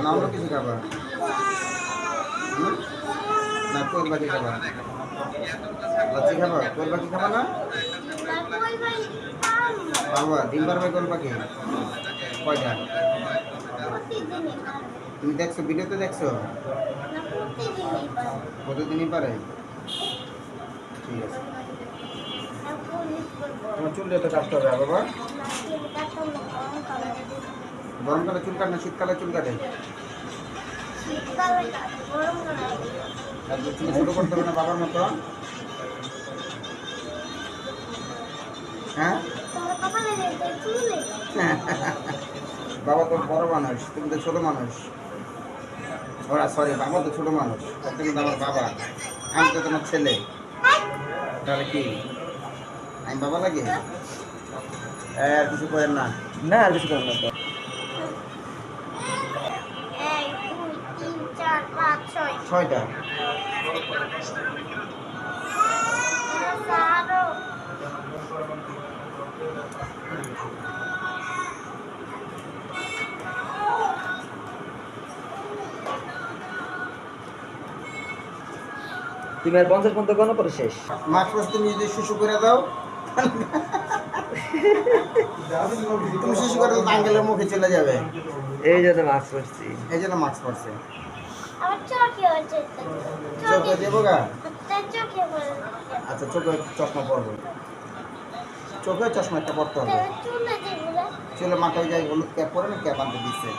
না অন্য কিছু খাবা? না কোল বাকি খাবা? লচ্ছি খাবা? কোল বাকি খাবা না? বাবা ডিম পারবে কোল বাকি? কয়টা? তুমি দেখছো ভিডিওতে দেখছো? প্রতিদিনই পারে? ঠিক আছে। তোমার চুল তো কাটতে হবে বাবা। গরমকালে চুল কাটে না শীতকালে চুল কাটে? চুল ছোটো করতে হবে না বাবার মতো? হ্যাঁ বাবা তো বড় মানুষ, তুমি তো ছোট মানুষ। ওরা সরি বাবা তো ছোট মানুষ, তুমি তো আমার বাবা, আমি তো তোমার ছেলে। তাহলে কি আমি বাবা লাগে? আর কিছু করেন না? না আর কিছু করেন না তো। 6টা। তুমি আর 50 পর্যন্ত কোনো পরে শেষ। মাছ তুমি যদি শিশু করে দাও, তুমি শিশু করে দাও আঙ্কেলের মুখে চলে যাবে। এই জন্য মাস্ক পরছি। এই জন্য মাস্ক পরছে। চোখে চোখে দেবো গা? চোখে আচ্ছা চোখে চশমা পরবো, চোখে চশমা একটা পরতে হবে। চুলে চুলে মাথায় যাই হলুদ ক্যাপ পরে না, ক্যাপ আনতে দিচ্ছে।